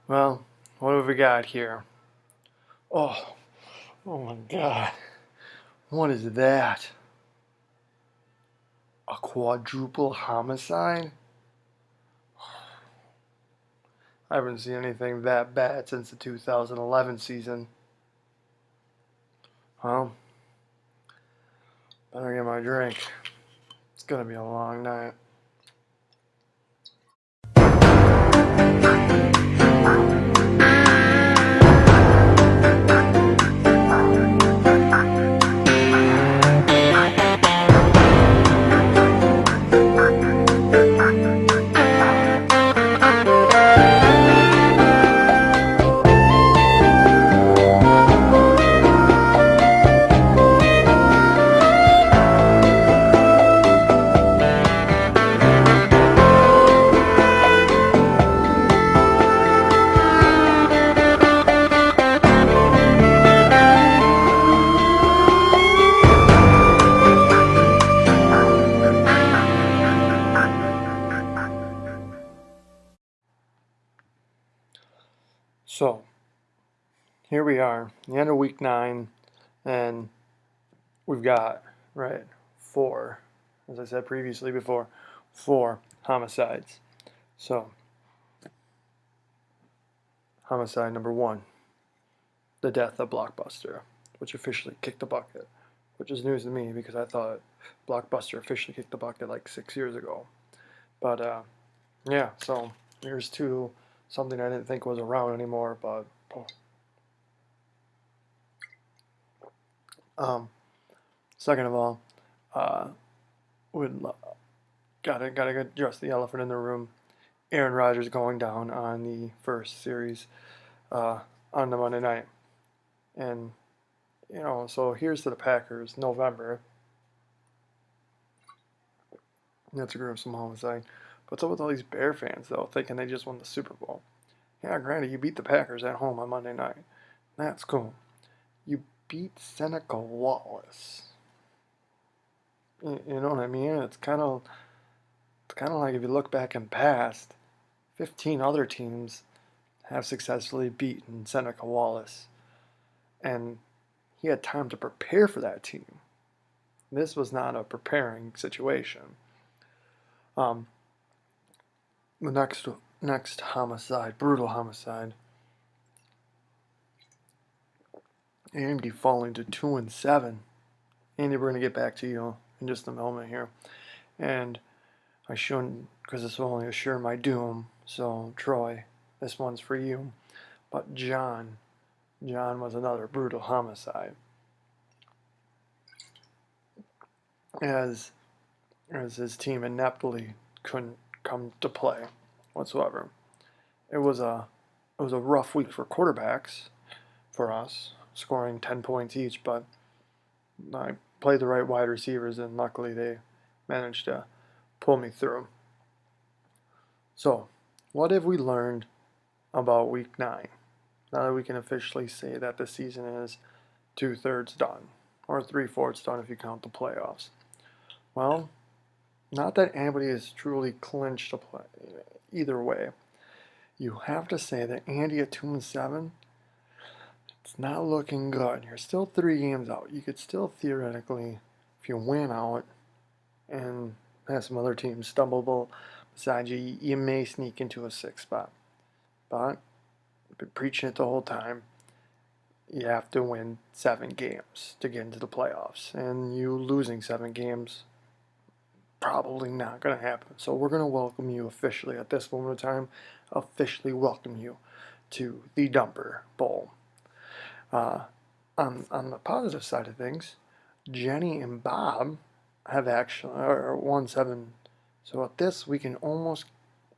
Well, what have we got here? Oh, oh my God. What is that? A quadruple homicide? I haven't seen anything that bad since the 2011 season. Well, better get my drink. It's gonna be a long night. So, here we are, the end of week 9, and we've got, right, 4, as I said previously before, 4 homicides. So, homicide number 1, the death of Blockbuster, which officially kicked the bucket, which is news to me because I thought Blockbuster officially kicked the bucket like 6 years ago. But yeah, so here's to something I didn't think was around anymore. But um, second of all, uh, would gotta address the elephant in the room. Aaron Rodgers going down on the first series uh, on the Monday night, and so here's to the Packers. November. That's a gruesome homicide. What's up with all these Bear fans though, thinking they just won the Super Bowl? Yeah, granted, you beat the Packers at home on Monday night. That's cool. You beat Seneca Wallace. You know what I mean? It's kind of like if you look back in past, 15 other teams have successfully beaten Seneca Wallace, and he had time to prepare for that team. This was not a preparing situation. Um, the next homicide, brutal homicide, Andy falling to 2-7. Andy, we're gonna get back to you in just a moment here, and I shouldn't, because this will only assure my doom. So Troy, this one's for you. But John was another brutal homicide, as his team ineptly couldn't come to play whatsoever. It was a rough week for quarterbacks for us, scoring 10 points each, but I played the right wide receivers, and luckily they managed to pull me through. So, what have we learned about week 9? Now that we can officially say that the season is 2/3 done, or 3/4 done if you count the playoffs. Well, not that anybody has truly clinched a play either way. You have to say that Andy at 2-7, it's not looking good. You're still 3 games out. You could still theoretically, if you win out and have some other teams stumble beside you, you may sneak into a 6th spot. But I've been preaching it the whole time. You have to win 7 games to get into the playoffs, and you losing 7 games probably not going to happen. So we're going to welcome you officially at this moment of time, officially welcome you to the Dumper Bowl. On the positive side of things, Jenny and Bob have actually won 7. So at this, we can almost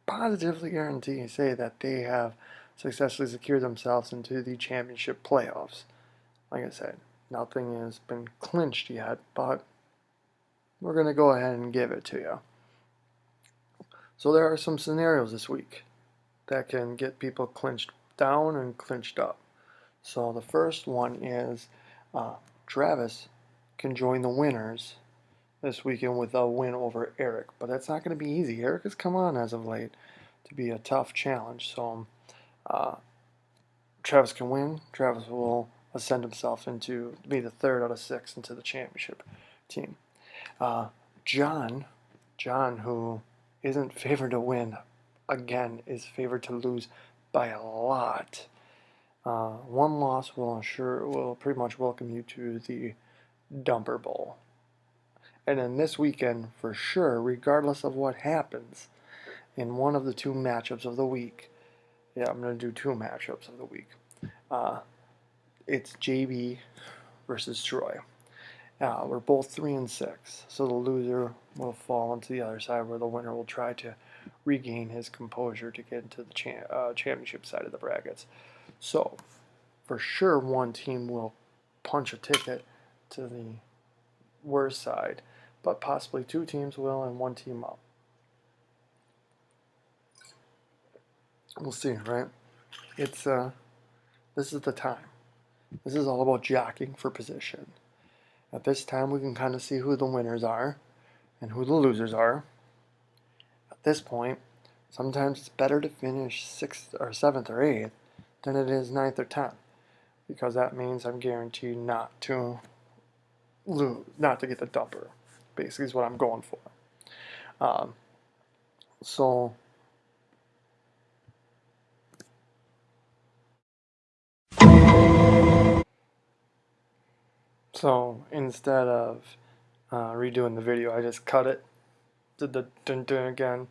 positively guarantee and say that they have successfully secured themselves into the championship playoffs. Like I said, nothing has been clinched yet, but we're going to go ahead and give it to you. So there are some scenarios this week that can get people clinched down and clinched up. So the first one is Travis can join the winners this weekend with a win over Eric, but that's not going to be easy. Eric has come on as of late to be a tough challenge. So Travis can win. Travis will ascend himself into be the third out of 6 into the championship team. John, who isn't favored to win, again is favored to lose by a lot. One loss will pretty much welcome you to the Dumper Bowl. And then this weekend, for sure, regardless of what happens in one of the 2 matchups of the week, yeah, I'm going to do 2 matchups of the week. It's JB versus Troy. We're both 3 and 6, so the loser will fall onto the other side, where the winner will try to regain his composure to get into the championship side of the brackets. So, for sure, one team will punch a ticket to the worst side, but possibly 2 teams will and 1 team up. We'll see, right? It's this is the time. This is all about jockeying for position. At this time, we can kind of see who the winners are and who the losers are. At this point, sometimes it's better to finish 6th or 7th or 8th than it is 9th or 10th, because that means I'm guaranteed not to lose, not to get the dumper. Basically, is what I'm going for. So instead of redoing the video, I just cut it, did the dun-dun again,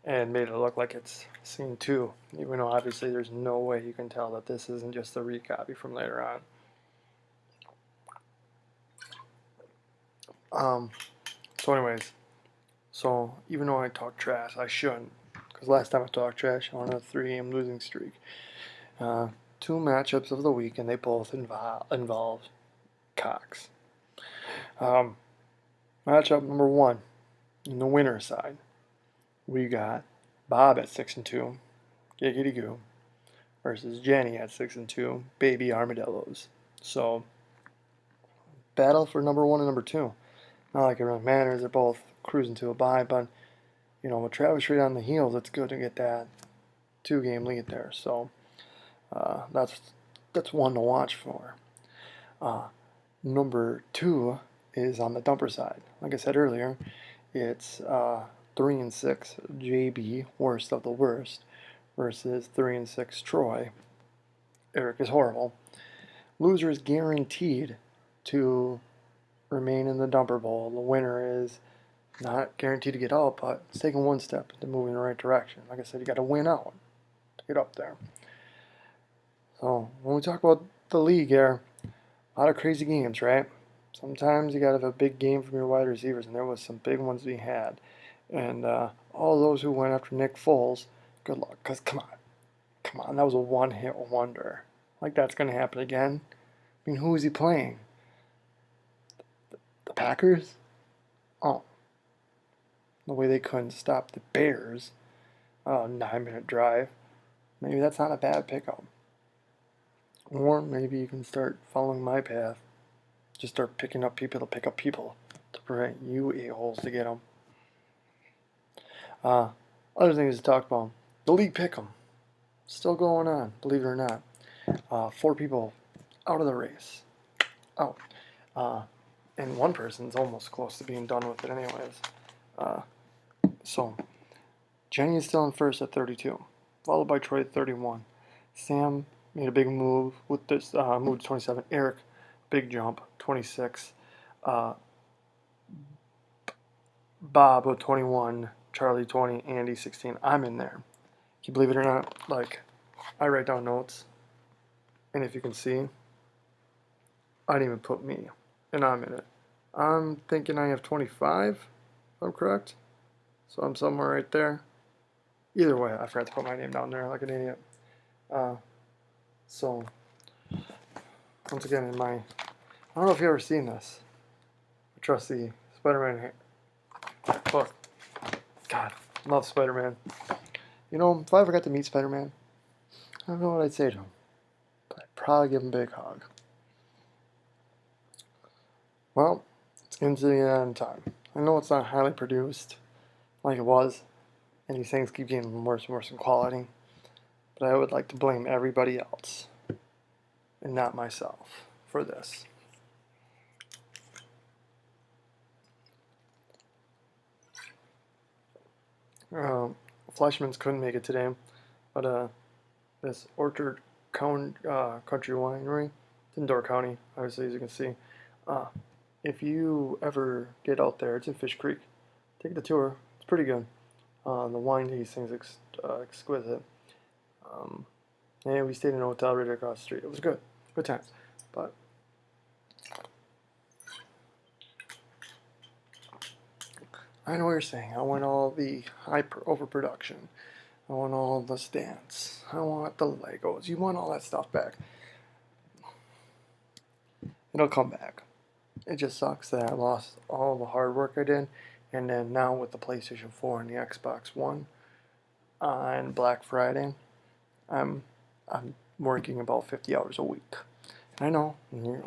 and made it look like it's scene 2, even though obviously there's no way you can tell that this isn't just a recopy from later on. So anyways, even though I talk trash, I shouldn't, because last time I talked trash on a 3-game losing streak. 2 matchups of the week, and they both involve Cox. Matchup number 1, in the winner side, we got Bob at 6 and 2, Giggity Goo, versus Jenny at 6 and 2, Baby Armadillos. So, battle for number 1 and number 2. Not like it really matters, they're both cruising to a bye, but with Travis Reed on the heels, it's good to get that 2-game lead there. So, that's one to watch for. Number 2 is on the dumper side. Like I said earlier, it's 3 and 6 JB, worst of the worst, versus 3 and 6 Troy. Eric is horrible. Loser is guaranteed to remain in the Dumper Bowl. The winner is not guaranteed to get out, but it's taking one step to move in the right direction. Like I said, you got to win out to get up there. So when we talk about the league here, a lot of crazy games, right? Sometimes you got to have a big game from your wide receivers, and there was some big ones we had. And all those who went after Nick Foles, good luck, because come on, that was a one-hit wonder. Like, that's going to happen again? I mean, who is he playing? The Packers? Oh. The way they couldn't stop the Bears. 9-minute drive. Maybe that's not a bad pickup. Or maybe you can start following my path. Just start picking up people to pick up people to prevent you a-holes to get them. Other things to talk about. The league pick'em. Still going on, believe it or not. 4 people out of the race. Out. And one person's almost close to being done with it anyways. So, Jenny is still in first at 32, followed by Troy at 31. Sam made a big move with this, move to 27. Eric, big jump, 26. Bob with 21. Charlie 20. Andy 16. I'm in there. Can you believe it or not? Like, I write down notes, and if you can see, I didn't even put me, and I'm in it. I'm thinking I have 25, if I'm correct. So I'm somewhere right there. Either way, I forgot to put my name down there like an idiot. So, once again, I don't know if you've ever seen this. I trust the Spider-Man book. God, love Spider-Man. If I ever got to meet Spider-Man, I don't know what I'd say to him. But I'd probably give him a big hug. Well, it's getting to the end time. I know it's not highly produced like it was, and these things keep getting worse and worse in quality. but I would like to blame everybody else and not myself for this. Fleischmann's couldn't make it today, but this Orchard Country Winery, it's in Door County, obviously, as you can see. Uh, if you ever get out there, it's in Fish Creek. Take the tour. It's pretty good. The wine tasting is exquisite. Um, and we stayed in a hotel right across the street. It was good. Good times. But I know what you're saying. I want all the overproduction. I want all the stands. I want the Legos. You want all that stuff back. It'll come back. It just sucks that I lost all the hard work I did. And then now with the PlayStation 4 and the Xbox One on Black Friday, I'm working about 50 hours a week. And I know,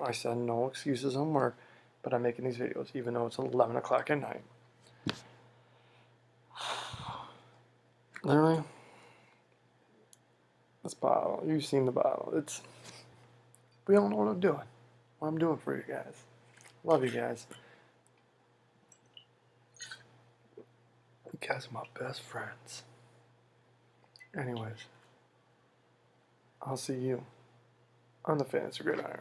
I said no excuses on work, but I'm making these videos even though it's 11 o'clock at night. Literally, this bottle, you've seen the bottle. We don't know what I'm doing. What I'm doing for you guys. Love you guys. You guys are my best friends. Anyways, I'll see you on the Fantasy Gridiron.